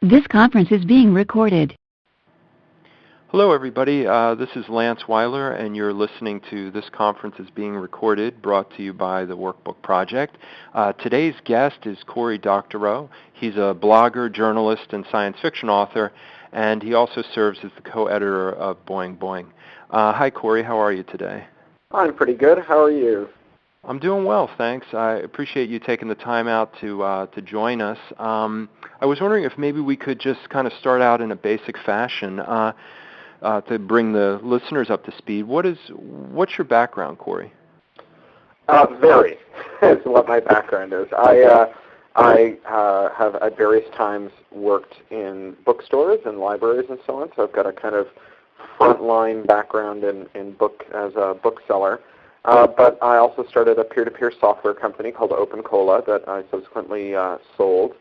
This conference is being recorded. Hello, everybody. This is Lance Weiler, and you're listening to This Conference is Being Recorded, brought to you by the Workbook Project. Today's guest is Cory Doctorow. He's a blogger, journalist, and science fiction author, and he also serves as the co-editor of Boing Boing. Hi, Cory. How are you today? I'm pretty good. How are you? I'm doing well, thanks. I appreciate you taking the time out to join us. I was wondering if maybe we could just kind of start out in a basic fashion to bring the listeners up to speed. What's your background, Cory? Very is what my background is. I have at various times worked in bookstores and libraries and so on, so I've got a kind of frontline background in book as a bookseller. But I also started a peer-to-peer software company called OpenCola that I subsequently sold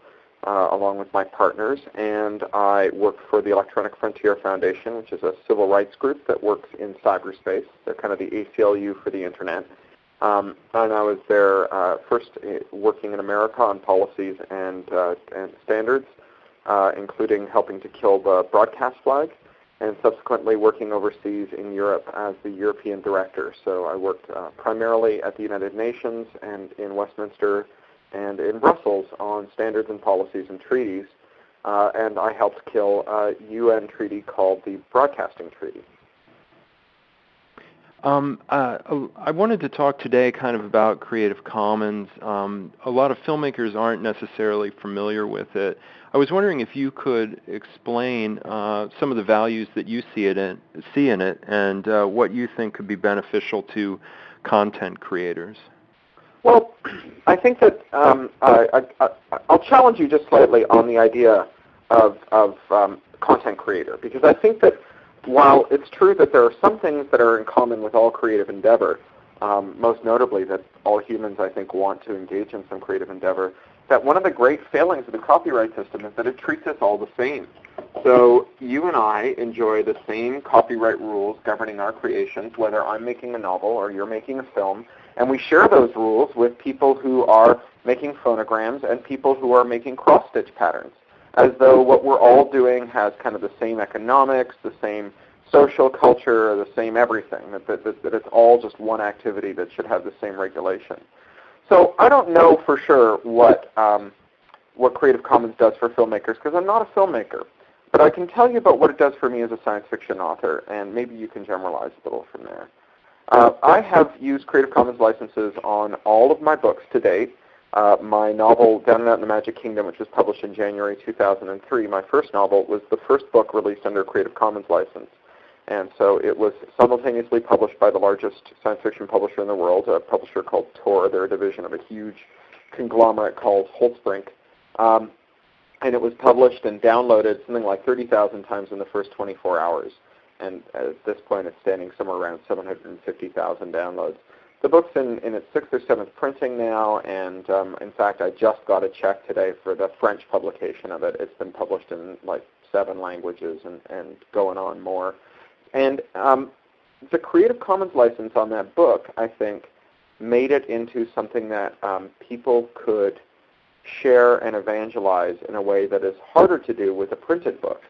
along with my partners, and I worked for the Electronic Frontier Foundation, which is a civil rights group that works in cyberspace. They're kind of the ACLU for the Internet. And I was there first working in America on policies and standards, including helping to kill the broadcast flag, and subsequently working overseas in Europe as the European director. So I worked primarily at the United Nations and in Westminster and in Brussels on standards and policies and treaties, and I helped kill a UN treaty called the Broadcasting Treaty. I wanted to talk today kind of about Creative Commons. A lot of filmmakers aren't necessarily familiar with it. I was wondering if you could explain some of the values that you see in it and what you think could be beneficial to content creators. Well, I think that I'll challenge you just slightly on the idea of content creator, because I think that while it's true that there are some things that are in common with all creative endeavor, most notably that all humans, I think, want to engage in some creative endeavor, that one of the great failings of the copyright system is that it treats us all the same. So you and I enjoy the same copyright rules governing our creations, whether I'm making a novel or you're making a film, and we share those rules with people who are making phonograms and people who are making cross-stitch patterns, as though what we're all doing has kind of the same economics, the same social culture, the same everything, that it's all just one activity that should have the same regulation. So I don't know for sure what Creative Commons does for filmmakers, because I'm not a filmmaker. But I can tell you about what it does for me as a science fiction author, and maybe you can generalize a little from there. I have used Creative Commons licenses on all of my books to date. My novel, Down and Out in the Magic Kingdom, which was published in January 2003, my first novel, was the first book released under a Creative Commons license. And so it was simultaneously published by the largest science fiction publisher in the world, a publisher called Tor. They're a division of a huge conglomerate called Holtzbrinck. And it was published and downloaded something like 30,000 times in the first 24 hours. And at this point, it's standing somewhere around 750,000 downloads. The book's in its 6th or 7th printing now, and in fact, I just got a check today for the French publication of it. It's been published in like 7 languages and going on more. And the Creative Commons license on that book, I think, made it into something that people could share and evangelize in a way that is harder to do with a printed book.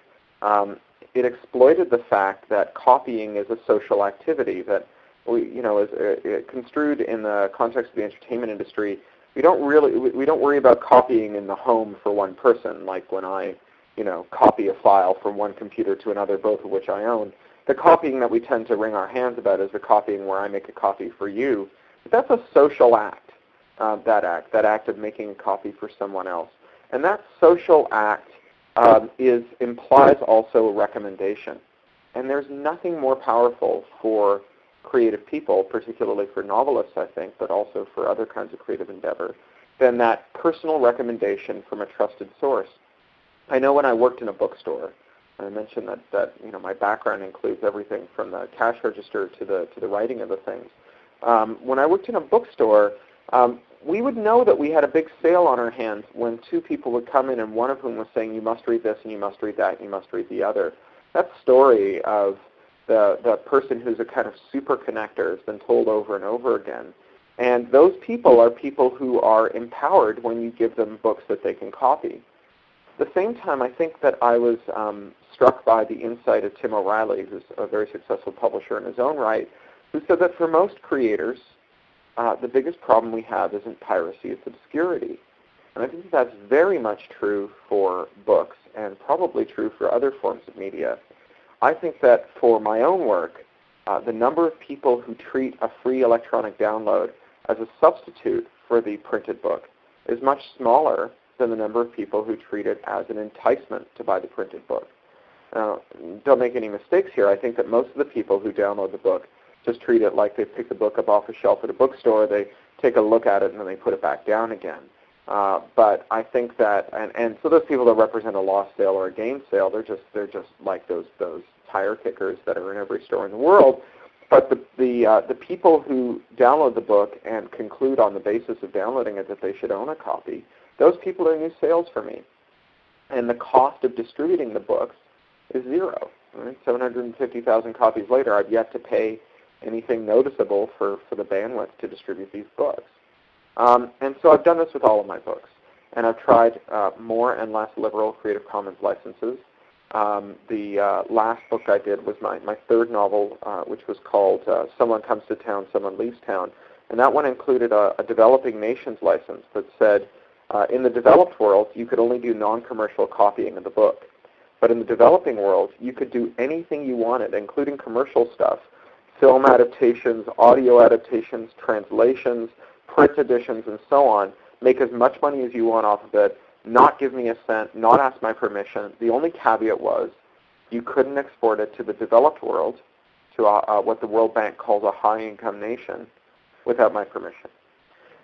It exploited the fact that copying is a social activity that is construed in the context of the entertainment industry. We don't worry about copying in the home for one person, like when I, copy a file from one computer to another, both of which I own. The copying that we tend to wring our hands about is the copying where I make a copy for you. But that's a social act, that act of making a copy for someone else. And that social act implies also a recommendation. And there's nothing more powerful for creative people, particularly for novelists, I think, but also for other kinds of creative endeavor, than that personal recommendation from a trusted source. I know when I worked in a bookstore, I mentioned that my background includes everything from the cash register to the writing of the things. When I worked in a bookstore, we would know that we had a big sale on our hands when 2 people would come in, and one of whom was saying, you must read this, and you must read that, and you must read the other. That story of the person who's a kind of super connector has been told over and over again. And those people are people who are empowered when you give them books that they can copy. the same time, I think that I was struck by the insight of Tim O'Reilly, who's a very successful publisher in his own right, who said that for most creators, the biggest problem we have isn't piracy, it's obscurity. And I think that's very much true for books and probably true for other forms of media. I think that for my own work, the number of people who treat a free electronic download as a substitute for the printed book is much smaller than the number of people who treat it as an enticement to buy the printed book. Now, don't make any mistakes here. I think that most of the people who download the book just treat it like they pick the book up off a shelf at a bookstore, they take a look at it, and then they put it back down again. But I think that, and so those people that represent a lost sale or a gain sale, they're just like those tire kickers that are in every store in the world. But the people who download the book and conclude on the basis of downloading it that they should own a copy, those people are new sales for me. And the cost of distributing the books is zero. Right? 750,000 copies later, I've yet to pay anything noticeable for the bandwidth to distribute these books. And so I've done this with all of my books. And I've tried more and less liberal Creative Commons licenses. The last book I did was my third novel, which was called Someone Comes to Town, Someone Leaves Town. And that one included a developing nations license that said, in the developed world, you could only do non-commercial copying of the book. But in the developing world, you could do anything you wanted, including commercial stuff, film adaptations, audio adaptations, translations, print editions, and so on. Make as much money as you want off of it, not give me a cent, not ask my permission. The only caveat was you couldn't export it to the developed world, to what the World Bank calls a high-income nation, without my permission.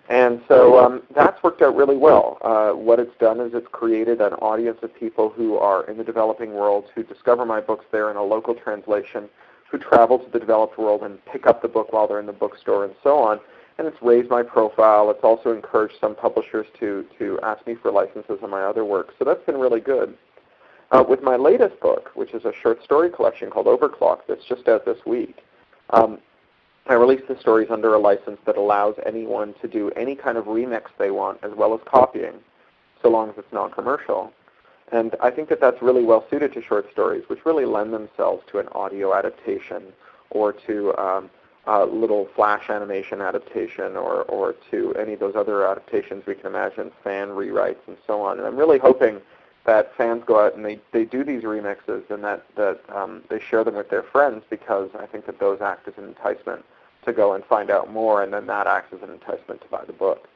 And so that's worked out really well. What it's done is it's created an audience of people who are in the developing world, who discover my books there in a local translation, who travel to the developed world and pick up the book while they're in the bookstore and so on. And it's raised my profile. It's also encouraged some publishers to ask me for licenses on my other work. So that's been really good. With my latest book, which is a short story collection called Overclock that's just out this week, I released the stories under a license that allows anyone to do any kind of remix they want as well as copying, so long as it's non-commercial. And I think that that's really well suited to short stories, which really lend themselves to an audio adaptation or to little flash animation adaptation or to any of those other adaptations we can imagine, fan rewrites and so on. And I'm really hoping that fans go out and they do these remixes and that they share them with their friends, because I think that those act as an enticement to go and find out more, and then that acts as an enticement to buy the book.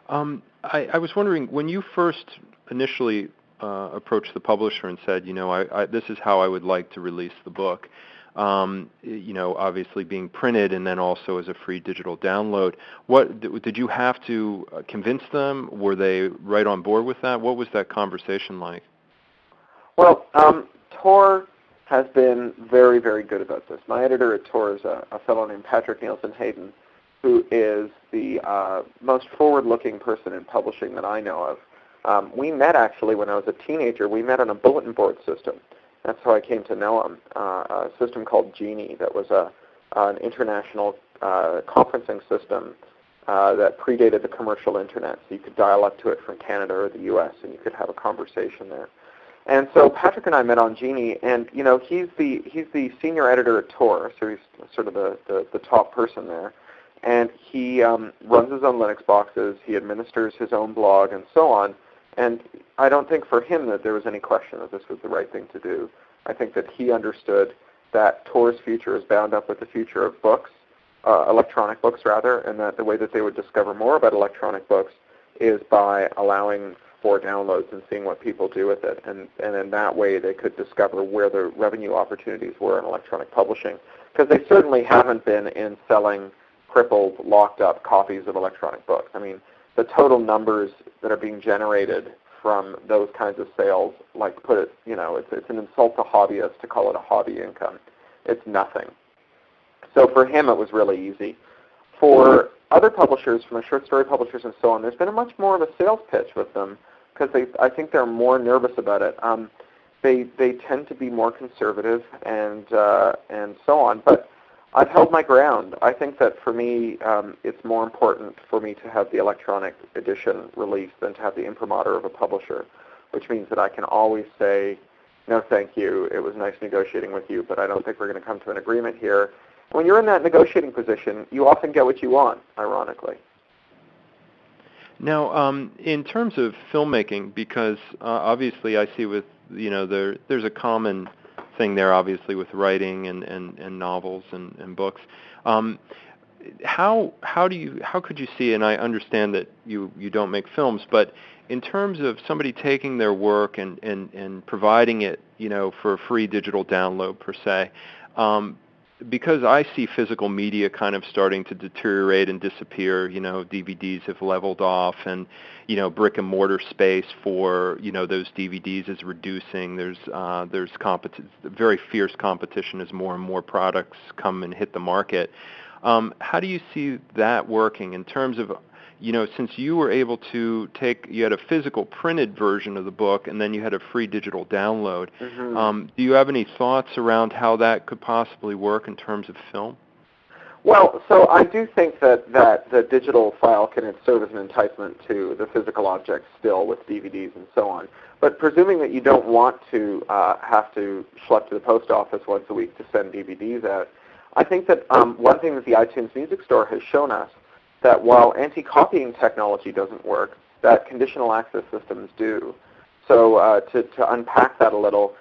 I was wondering, when you first initially approached the publisher and said, this is how I would like to release the book, obviously being printed and then also as a free digital download, what did you have to convince them? Were they right on board with that? What was that conversation like? Well, Tor has been very, very good about this. My editor at Tor is a fellow named Patrick Nielsen Hayden, who is the most forward-looking person in publishing that I know of. We met actually when I was a teenager. We met on a bulletin board system. That's how I came to know him, a system called Genie that was an international conferencing system that predated the commercial internet. So you could dial up to it from Canada or the U.S. and you could have a conversation there. And so Patrick and I met on Genie, and he's the senior editor at Tor, so he's sort of the top person there. And he runs his own Linux boxes, he administers his own blog, and so on. And I don't think for him that there was any question that this was the right thing to do. I think that he understood that Tor's future is bound up with the future of books, electronic books rather, and that the way that they would discover more about electronic books is by allowing for downloads and seeing what people do with it. And in that way they could discover where the revenue opportunities were in electronic publishing, because they certainly haven't been in selling crippled, locked up copies of electronic books. I mean, the total numbers that are being generated from those kinds of sales, it's an insult to hobbyists to call it a hobby income. It's nothing. So for him, it was really easy. For other publishers, from the short story publishers and so on, there's been a much more of a sales pitch with them, because I think they're more nervous about it. They tend to be more conservative and so on. But I've held my ground. I think that for me, it's more important for me to have the electronic edition released than to have the imprimatur of a publisher, which means that I can always say, no, thank you. It was nice negotiating with you, but I don't think we're going to come to an agreement here. When you're in that negotiating position, you often get what you want, ironically. Now, in terms of filmmaking, because obviously I see with, there's a common thing there, obviously, with writing and novels and books. How could you see, and I understand that you don't make films, but in terms of somebody taking their work and providing it, for a free digital download per se, because I see physical media kind of starting to deteriorate and disappear, DVDs have leveled off, and brick and mortar space for those DVDs is reducing. There's very fierce competition as more and more products come and hit the market. How do you see that working in terms of, since you were able to you had a physical printed version of the book and then you had a free digital download, do you have any thoughts around how that could possibly work in terms of film? Well, so I do think that the digital file can serve as an enticement to the physical object still with DVDs and so on. But presuming that you don't want to have to schlep to the post office once a week to send DVDs out, I think that one thing that the iTunes Music Store has shown us, that while anti-copying technology doesn't work, that conditional access systems do. So to unpack that a little,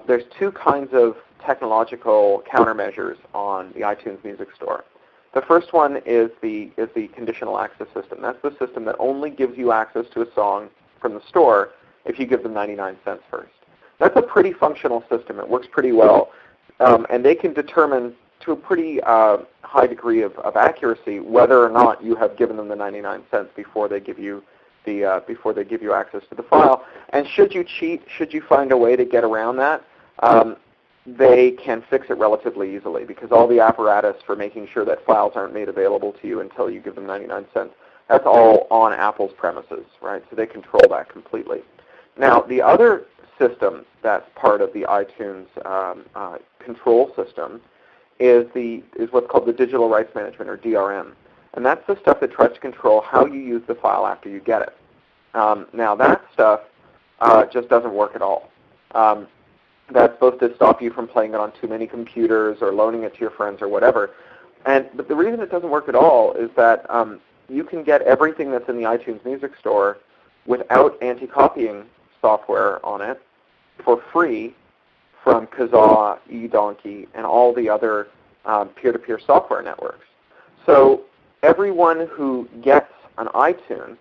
there's two kinds of technological countermeasures on the iTunes Music Store. The first one is the conditional access system. That's the system that only gives you access to a song from the store if you give them 99 cents first. That's a pretty functional system. It works pretty well. And they can determine to a pretty high degree of accuracy whether or not you have given them the 99 cents before they give you access to the file. And should you cheat, should you find a way to get around that, they can fix it relatively easily, because all the apparatus for making sure that files aren't made available to you until you give them 99 cents, that's all on Apple's premises, right? So they control that completely. Now, the other system that's part of the iTunes control system is what's called the Digital Rights Management, or DRM. And that's the stuff that tries to control how you use the file after you get it. Now, that stuff just doesn't work at all. That's supposed to stop you from playing it on too many computers or loaning it to your friends or whatever. But the reason it doesn't work at all is that you can get everything that's in the iTunes Music Store without anti-copying software on it for free from Kazaa, eDonkey, and all the other peer-to-peer software networks. So everyone who gets an iTunes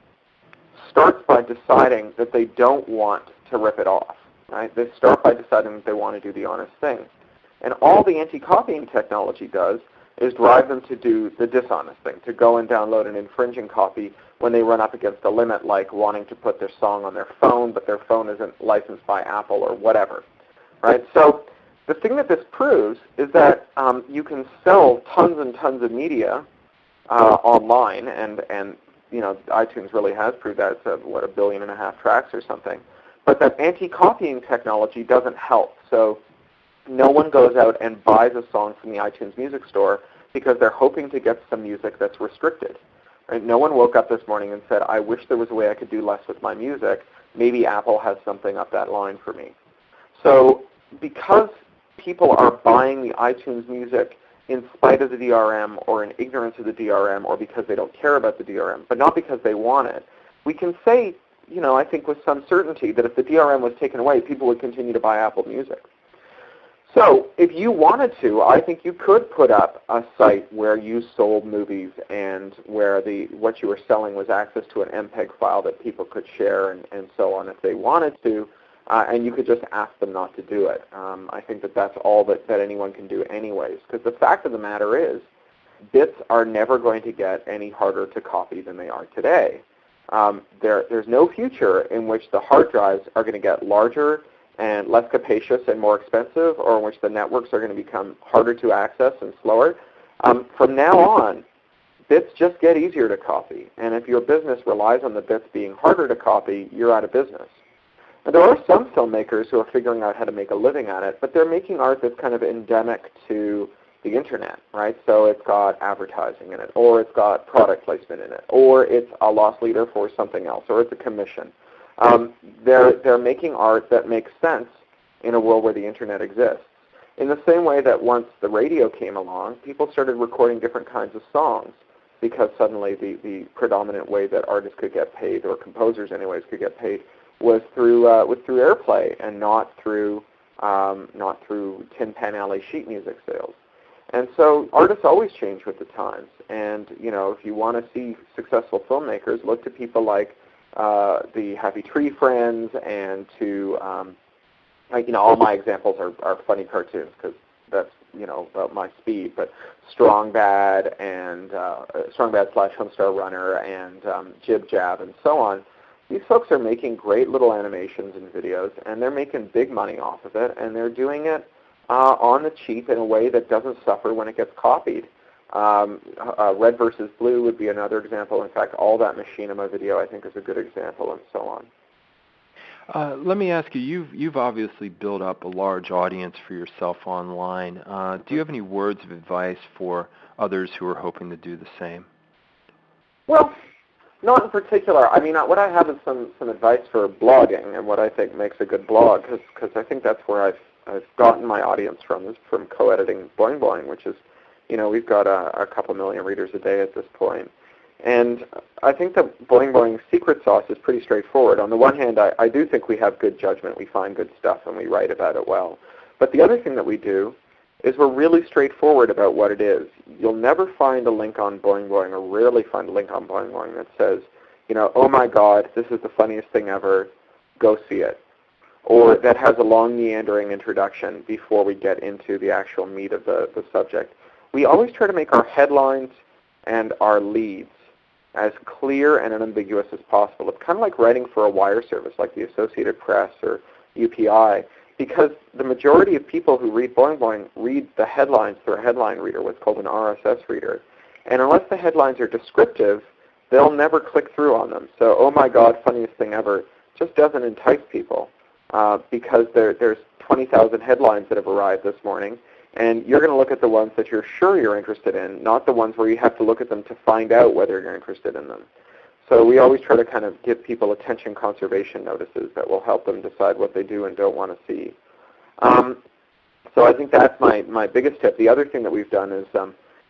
starts by deciding that they don't want to rip it off. Right? They start by deciding that they want to do the honest thing. And all the anti-copying technology does is drive them to do the dishonest thing, to go and download an infringing copy when they run up against a limit, like wanting to put their song on their phone, but their phone isn't licensed by Apple or whatever. Right? So the thing that this proves is that you can sell tons and tons of media online, and iTunes really has proved that. It's 1.5 billion tracks or something. But that anti-copying technology doesn't help. So no one goes out and buys a song from the iTunes Music Store because they're hoping to get some music that's restricted. Right? No one woke up this morning and said, I wish there was a way I could do less with my music. Maybe Apple has something up that line for me. So because people are buying the iTunes music in spite of the DRM or in ignorance of the DRM or because they don't care about the DRM, but not because they want it, we can say, I think with some certainty that if the DRM was taken away, people would continue to buy Apple Music. So if you wanted to, I think you could put up a site where you sold movies and where what you were selling was access to an MPEG file that people could share and so on if they wanted to, and you could just ask them not to do it. I think that's all that anyone can do anyways, because the fact of the matter is bits are never going to get any harder to copy than they are today. There's no future in which the hard drives are going to get larger and less capacious and more expensive, or in which the networks are going to become harder to access and slower. From now on, bits just get easier to copy. And if your business relies on the bits being harder to copy, you're out of business. And there are some filmmakers who are figuring out how to make a living at it, but they're making art that's kind of endemic to the internet, right? So it's got advertising in it, or it's got product placement in it, or it's a loss leader for something else, or it's a commission. They're making art that makes sense in a world where the internet exists. In the same way that once the radio came along, people started recording different kinds of songs because suddenly the predominant way that artists could get paid, or composers anyways could get paid, was through airplay and not through Tin Pan Alley sheet music sales. And so artists always change with the times. And if you want to see successful filmmakers, look to people like the Happy Tree Friends, and to all my examples are funny cartoons because that's about my speed. But Strong Bad and Strong Bad / Homestar Runner and Jib Jab and so on. These folks are making great little animations and videos, and they're making big money off of it, and they're doing it on the cheap in a way that doesn't suffer when it gets copied. Red versus Blue would be another example. In fact, All That Machinima video I think is a good example, and so on. Let me ask you, you've obviously built up a large audience for yourself online. Do you have any words of advice for others who are hoping to do the same? Well, not in particular. I mean, what I have is some advice for blogging and what I think makes a good blog, because I think that's where I've gotten my audience from, is from co-editing Boing Boing, which is, we've got a couple million readers a day at this point. And I think that Boing Boing's secret sauce is pretty straightforward. On the one hand, I do think we have good judgment. We find good stuff and we write about it well. But the other thing that we do is we're really straightforward about what it is. You'll never find a link on Boing Boing, or rarely find a link on Boing Boing that says, oh my God, this is the funniest thing ever, go see it. Or that has a long meandering introduction before we get into the actual meat of the subject. We always try to make our headlines and our leads as clear and unambiguous as possible. It's kind of like writing for a wire service like the Associated Press or UPI, because the majority of people who read Boing Boing read the headlines through a headline reader, what's called an RSS reader. And unless the headlines are descriptive, they'll never click through on them. So, oh my God, funniest thing ever, just doesn't entice people because there's 20,000 headlines that have arrived this morning, and you're going to look at the ones that you're sure you're interested in, not the ones where you have to look at them to find out whether you're interested in them. So we always try to kind of give people attention conservation notices that will help them decide what they do and don't want to see. So I think that's my biggest tip. The other thing that we've done is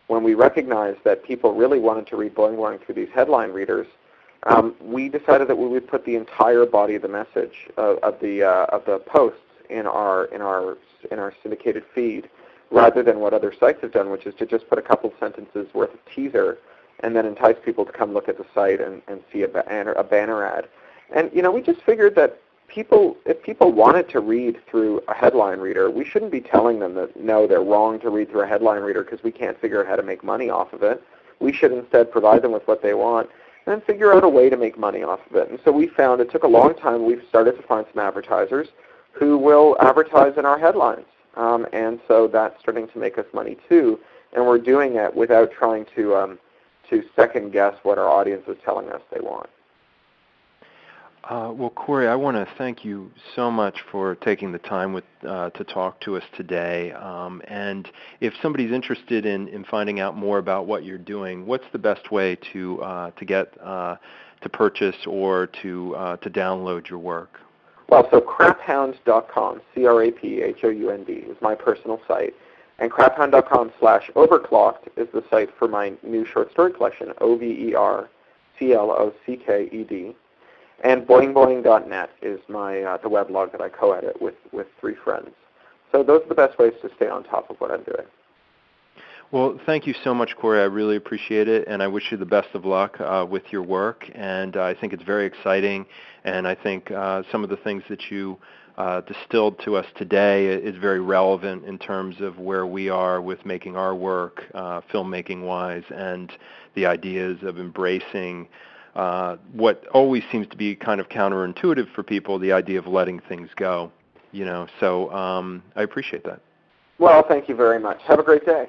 when we recognized that people really wanted to read Boing Boing through these headline readers, we decided that we would put the entire body of the message of the posts in our syndicated feed, rather than what other sites have done, which is to just put a couple sentences worth of teaser and then entice people to come look at the site and see a banner ad. And we just figured that if people wanted to read through a headline reader, we shouldn't be telling them that no, they're wrong to read through a headline reader because we can't figure out how to make money off of it. We should instead provide them with what they want and then figure out a way to make money off of it. And so we found it took a long time. We've started to find some advertisers who will advertise in our headlines. And so that's starting to make us money too. And we're doing it without trying to second guess what our audience is telling us they want. Well, Corey, I want to thank you so much for taking the time to talk to us today. And if somebody's interested in finding out more about what you're doing, what's the best way to get to purchase or to download your work? Well, so craphound.com, CRAPHOUND, is my personal site. And craphound.com/overclocked is the site for my new short story collection, OVERCLOCKED. And boingboing.net is my the weblog that I co-edit with three friends. So those are the best ways to stay on top of what I'm doing. Well, thank you so much, Corey. I really appreciate it, and I wish you the best of luck with your work. And I think it's very exciting, and I think some of the things that you distilled to us today is very relevant in terms of where we are with making our work, filmmaking-wise, and the ideas of embracing what always seems to be kind of counterintuitive for people, the idea of letting things go. So I appreciate that. Well, thank you very much. Have a great day.